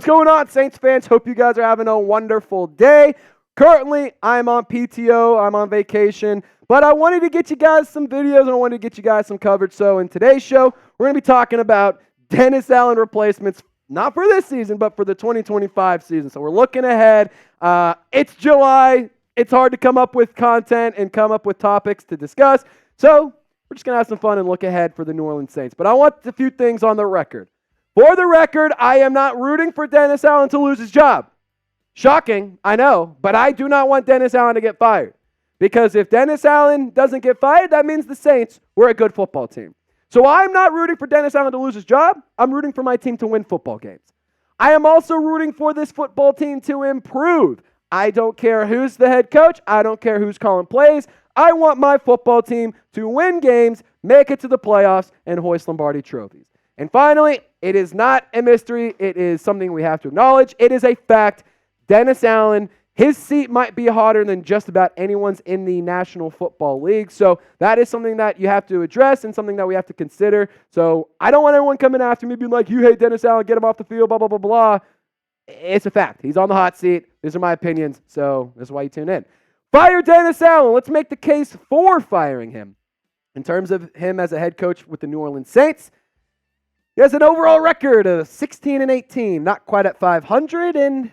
going on, Saints fans? Hope you guys are having a wonderful day. Currently, I'm on PTO. I'm on vacation. But I wanted to get you guys some videos and I wanted to get you guys some coverage. So in today's show, we're going to be talking about Dennis Allen replacements, not for this season, but for the 2025 season. So we're looking ahead. It's July. It's hard to come up with content and come up with topics to discuss. So we're just going to have some fun and look ahead for the New Orleans Saints. But I want a few things on the record. For the record, I am not rooting for Dennis Allen to lose his job. Shocking, I know, but I do not want Dennis Allen to get fired. Because if Dennis Allen doesn't get fired, that means the Saints were a good football team. So I'm not rooting for Dennis Allen to lose his job. I'm rooting for my team to win football games. I am also rooting for this football team to improve. I don't care who's the head coach. I don't care who's calling plays. I want my football team to win games, make it to the playoffs, and hoist Lombardi trophies. And finally, it is not a mystery. It is something we have to acknowledge. It is a fact. Dennis Allen, his seat might be hotter than just about anyone's in the National Football League. So that is something that you have to address and something that we have to consider. So I don't want everyone coming after me being like, you hate Dennis Allen, get him off the field, blah, blah, blah, blah. It's a fact. He's on the hot seat. These are my opinions. So this is why you tune in. Fire Dennis Allen. Let's make the case for firing him. In terms of him as a head coach with the New Orleans Saints, he has an overall record of 16-18, not quite at 500, and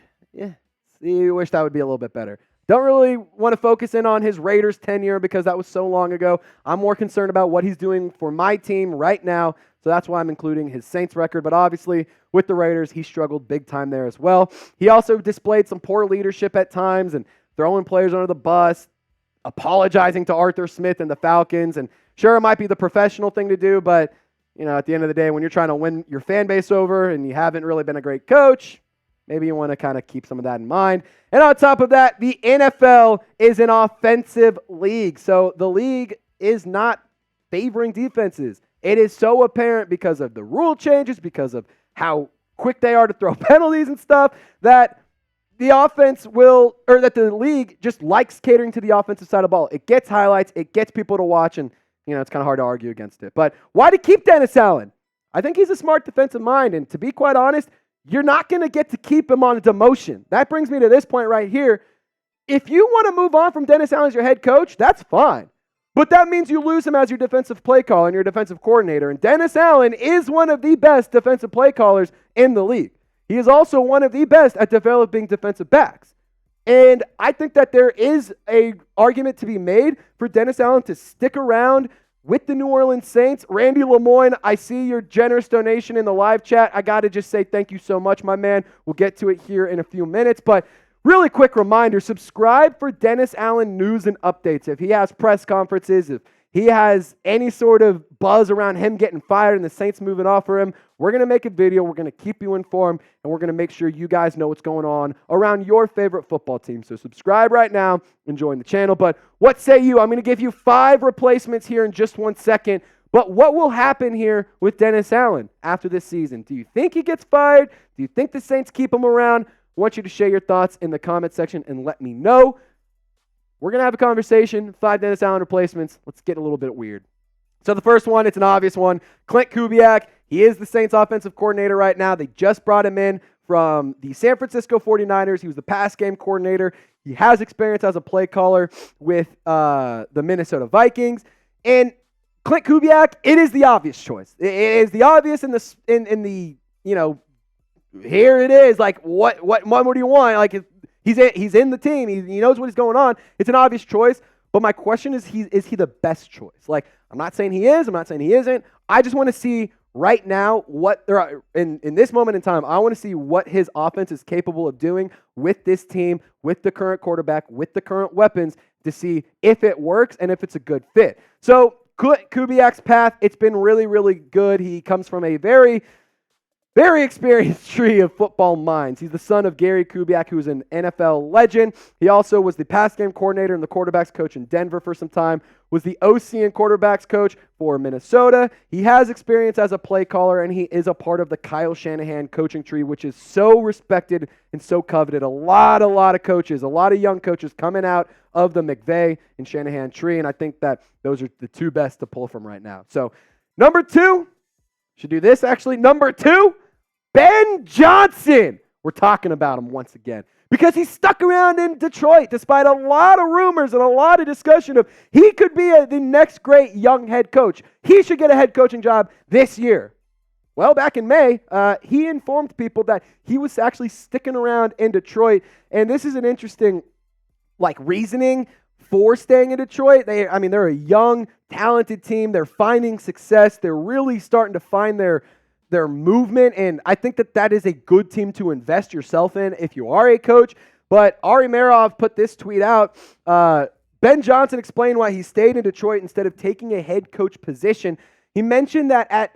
you wish that would be a little bit better. Don't really want to focus in on his Raiders tenure because that was so long ago. I'm more concerned about what he's doing for my team right now, so that's why I'm including his Saints record. But obviously, with the Raiders, he struggled big time there as well. He also displayed some poor leadership at times and throwing players under the bus, apologizing to Arthur Smith and the Falcons. And sure, it might be the professional thing to do, but at the end of the day, when you're trying to win your fan base over and you haven't really been a great coach, maybe you want to kind of keep some of that in mind. And on top of that, the NFL is an offensive league. So the league is not favoring defenses. It is so apparent because of the rule changes, because of how quick they are to throw penalties and stuff, that the the league just likes catering to the offensive side of the ball. It gets highlights, it gets people to watch, and it's kind of hard to argue against it. But why to keep Dennis Allen? I think he's a smart defensive mind, and to be quite honest, you're not going to get to keep him on a demotion. That brings me to this point right here. If you want to move on from Dennis Allen as your head coach, that's fine. But that means you lose him as your defensive play caller and your defensive coordinator. And Dennis Allen is one of the best defensive play callers in the league. He is also one of the best at developing defensive backs. And I think that there is an argument to be made for Dennis Allen to stick around with the New Orleans Saints. Randy Lemoyne, I see your generous donation in the live chat. I got to just say thank you so much, my man. We'll get to it here in a few minutes. But really quick reminder, subscribe for Dennis Allen news and updates. If he has press conferences, if he has any sort of buzz around him getting fired and the Saints moving off for him, we're going to make a video. We're going to keep you informed, and we're going to make sure you guys know what's going on around your favorite football team. So subscribe right now and join the channel. But what say you? I'm going to give you 5 replacements here in just 1 second. But what will happen here with Dennis Allen after this season? Do you think he gets fired? Do you think the Saints keep him around? I want you to share your thoughts in the comment section and let me know. We're going to have a conversation. 5 Dennis Allen replacements. Let's get a little bit weird. So the first one, it's an obvious one. Klint Kubiak. He is the Saints offensive coordinator right now. They just brought him in from the San Francisco 49ers. He was the pass game coordinator. He has experience as a play caller with the Minnesota Vikings. And Klint Kubiak, it is the obvious choice. It is the obvious in the here it is. Like, what do you want? Like, he's in the team. He knows what's going on. It's an obvious choice. But my question is he the best choice? Like, I'm not saying he is. I'm not saying he isn't. I just want to see right now what there are in this moment in time. I want to see what his offense is capable of doing with this team, with the current quarterback, with the current weapons, to see if it works and if it's a good fit. So Kubiak's path, it's been really, really good. He comes from a very, very experienced tree of football minds. He's the son of Gary Kubiak, who's an NFL legend. He also was the pass game coordinator and the quarterbacks coach in Denver for some time, was the OC and quarterbacks coach for Minnesota. He has experience as a play caller, and he is a part of the Kyle Shanahan coaching tree, which is so respected and so coveted. A lot of coaches, a lot of young coaches coming out of the McVay and Shanahan tree, and I think that those are the 2 best to pull from right now. So, number 2, should do this actually. Number 2, Ben Johnson. we're talking about him once again. Because he stuck around in Detroit despite a lot of rumors and a lot of discussion of he could be the next great young head coach. He should get a head coaching job this year. Well, back in May, he informed people that he was actually sticking around in Detroit. And this is an interesting reasoning for staying in Detroit. They're a young, talented team. They're finding success. They're really starting to find their movement, and I think that is a good team to invest yourself in if you are a coach. But Ari Merov put this tweet out. Ben Johnson explained why he stayed in Detroit instead of taking a head coach position. He mentioned that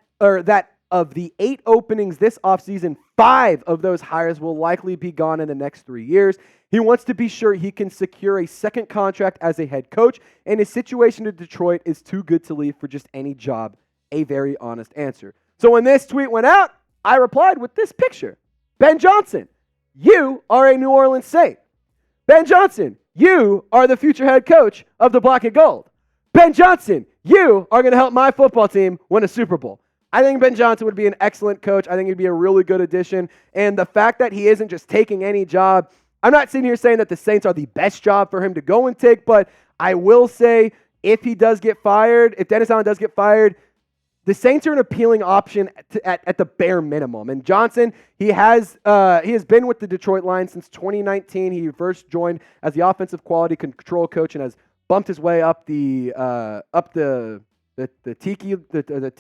of the 8 openings this offseason, 5 of those hires will likely be gone in the next 3 years. He wants to be sure he can secure a second contract as a head coach, and his situation in Detroit is too good to leave for just any job. A very honest answer. So when this tweet went out, I replied with this picture. Ben Johnson, you are a New Orleans Saint. Ben Johnson, you are the future head coach of the Black and Gold. Ben Johnson, you are going to help my football team win a Super Bowl. I think Ben Johnson would be an excellent coach. I think he'd be a really good addition. And the fact that he isn't just taking any job, I'm not sitting here saying that the Saints are the best job for him to go and take, but I will say if he does get fired, if Dennis Allen does get fired, the Saints are an appealing option at the bare minimum. And Johnson, he has been with the Detroit Lions since 2019. He first joined as the offensive quality control coach and has bumped his way up the tiki,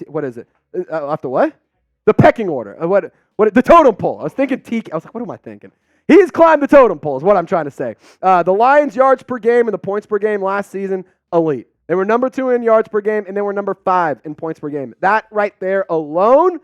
what is it? Up the what? The pecking order. What? The totem pole. I was thinking tiki. I was like, what am I thinking? He's climbed the totem pole is what I'm trying to say. The Lions' yards per game and the points per game last season, elite. They were number 2 in yards per game, and they were number 5 in points per game. That right there alone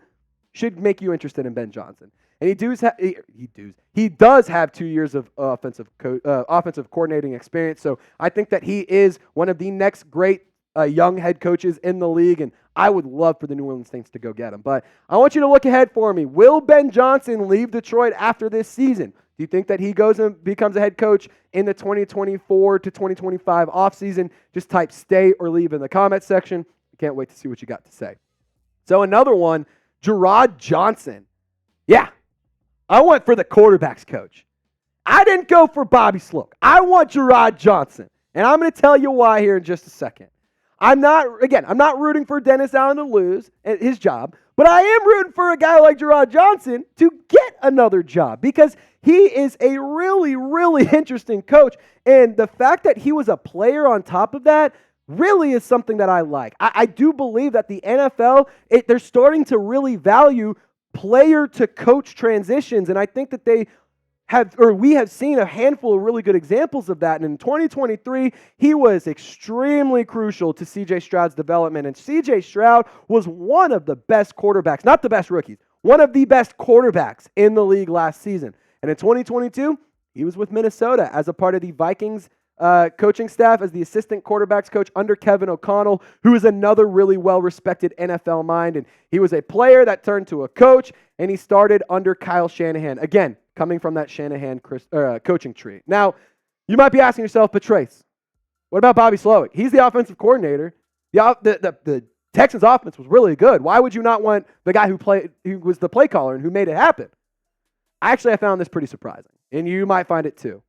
should make you interested in Ben Johnson. And he does have 2 years of offensive coordinating experience. So I think that he is one of the next great young head coaches in the league, and I would love for the New Orleans Saints to go get him. But I want you to look ahead for me. Will Ben Johnson leave Detroit after this season? Do you think that he goes and becomes a head coach in the 2024 to 2025 offseason? Just type stay or leave in the comment section. I can't wait to see what you got to say. So another one, Jerrod Johnson. Yeah, I went for the quarterback's coach. I didn't go for Bobby Sloak. I want Jerrod Johnson. And I'm going to tell you why here in just a second. I'm not rooting for Dennis Allen to lose his job, but I am rooting for a guy like Jerrod Johnson to get another job because he is a really, really interesting coach. And the fact that he was a player on top of that really is something that I like. I do believe that the NFL, they're starting to really value player-to-coach transitions, and I think that we have seen a handful of really good examples of that. And in 2023, he was extremely crucial to C.J. Stroud's development. And C.J. Stroud was one of the best quarterbacks, not the best rookies, one of the best quarterbacks in the league last season. And in 2022, he was with Minnesota as a part of the Vikings coaching staff as the assistant quarterbacks coach under Kevin O'Connell, who is another really well-respected NFL mind. And he was a player that turned to a coach, and he started under Kyle Shanahan. Again, coming from that Shanahan coaching tree. Now, you might be asking yourself, but Trace, what about Bobby Sloak? He's the offensive coordinator. The Texans offense was really good. Why would you not want the guy who was the play caller and who made it happen? Actually, I found this pretty surprising, and you might find it too.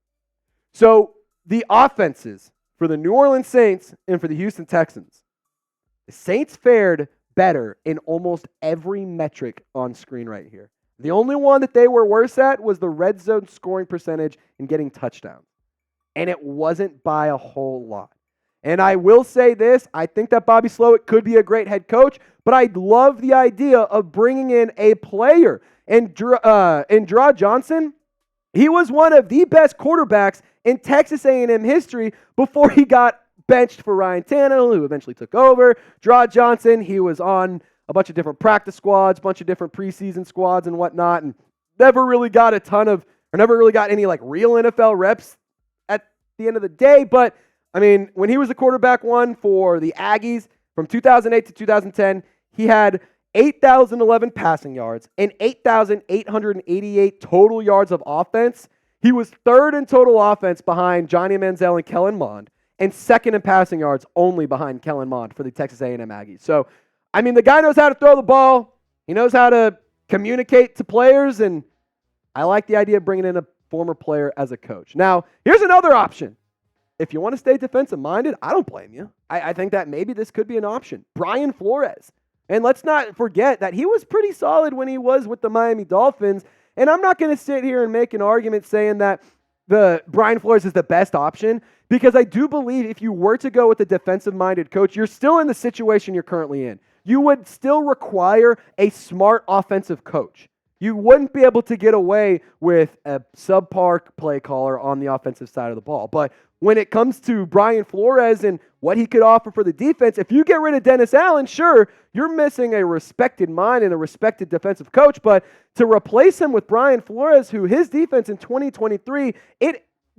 So the offenses for the New Orleans Saints and for the Houston Texans, the Saints fared better in almost every metric on screen right here. The only one that they were worse at was the red zone scoring percentage and getting touchdowns. And it wasn't by a whole lot. And I will say this, I think that Bobby Sloak could be a great head coach, but I love the idea of bringing in a player. And Jerrod Johnson, he was one of the best quarterbacks in Texas A&M history before he got benched for Ryan Tannehill, who eventually took over. Jerrod Johnson, he was on a bunch of different practice squads, a bunch of different preseason squads and whatnot, and never really got any real NFL reps at the end of the day. But I mean, when he was the quarterback one for the Aggies from 2008 to 2010, he had 8,011 passing yards and 8,888 total yards of offense. He was third in total offense behind Johnny Manziel and Kellen Mond, and second in passing yards only behind Kellen Mond for the Texas A&M Aggies. So, I mean, the guy knows how to throw the ball. He knows how to communicate to players, and I like the idea of bringing in a former player as a coach. Now, here's another option. If you want to stay defensive-minded, I don't blame you. I think that maybe this could be an option. Brian Flores. And let's not forget that he was pretty solid when he was with the Miami Dolphins. And I'm not going to sit here and make an argument saying that the Brian Flores is the best option, because I do believe if you were to go with a defensive-minded coach, you're still in the situation you're currently in. You would still require a smart offensive coach. You wouldn't be able to get away with a subpar play caller on the offensive side of the ball. But when it comes to Brian Flores and what he could offer for the defense, if you get rid of Dennis Allen, sure, you're missing a respected mind and a respected defensive coach. But to replace him with Brian Flores, who his defense in 2023,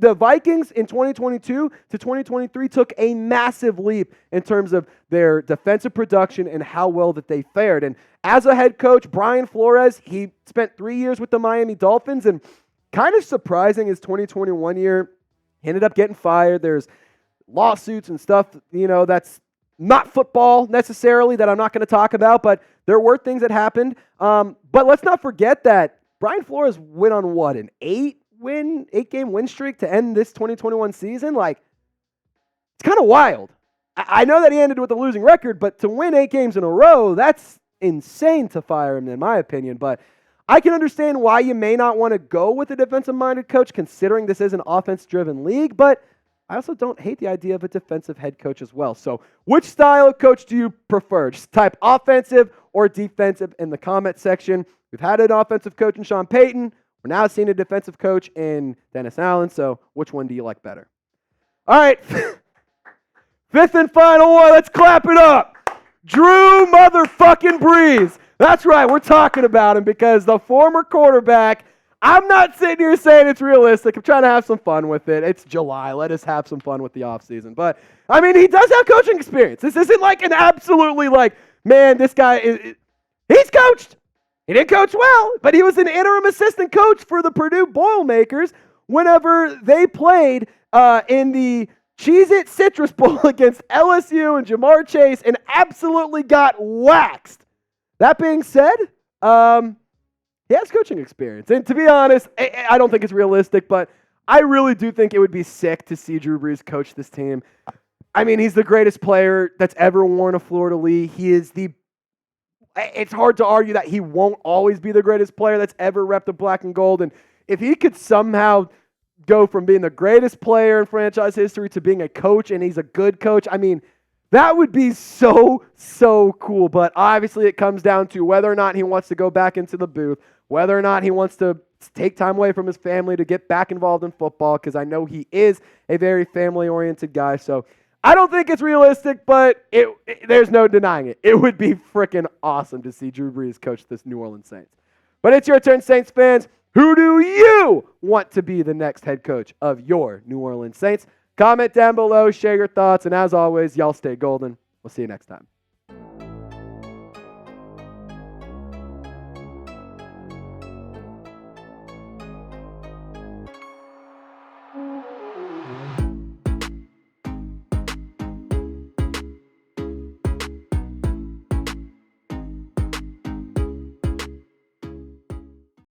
the Vikings in 2022 to 2023 took a massive leap in terms of their defensive production and how well that they fared. And as a head coach, Brian Flores, he spent 3 years with the Miami Dolphins, and kind of surprising his 2021 year, he ended up getting fired. There's lawsuits and stuff, that's not football necessarily that I'm not going to talk about, but there were things that happened. But let's not forget that Brian Flores went on an 8-game win streak to end this 2021 season. Like, it's kind of wild. I know that he ended with a losing record, but to win 8 games in a row, that's insane to fire him, in my opinion. But I can understand why you may not want to go with a defensive-minded coach, considering this is an offense-driven league, but I also don't hate the idea of a defensive head coach as well. So which style of coach do you prefer? Just type offensive or defensive in the comment section. We've had an offensive coach in Sean Payton. We're now seeing a defensive coach in Dennis Allen, so which one do you like better? All right, fifth and final one. Let's clap it up. Drew motherfucking Brees. That's right, we're talking about him because the former quarterback, I'm not sitting here saying it's realistic. I'm trying to have some fun with it. It's July. Let us have some fun with the offseason. But, I mean, he does have coaching experience. This isn't like an absolutely man, this guy, he's coached. He didn't coach well, but he was an interim assistant coach for the Purdue Boilermakers whenever they played in the Cheez-It Citrus Bowl against LSU and Jamar Chase and absolutely got waxed. That being said, he has coaching experience. And to be honest, I don't think it's realistic, but I really do think it would be sick to see Drew Brees coach this team. I mean, he's the greatest player that's ever worn a fleur-de-lis. It's hard to argue that he won't always be the greatest player that's ever repped the black and gold. And if he could somehow go from being the greatest player in franchise history to being a coach, and he's a good coach, I mean, that would be so, so cool. But obviously it comes down to whether or not he wants to go back into the booth, whether or not he wants to take time away from his family to get back involved in football, because I know he is a very family-oriented guy. So I don't think it's realistic, but there's no denying it. It would be freaking awesome to see Drew Brees coach this New Orleans Saints. But it's your turn, Saints fans. Who do you want to be the next head coach of your New Orleans Saints? Comment down below, share your thoughts, and as always, y'all stay golden. We'll see you next time.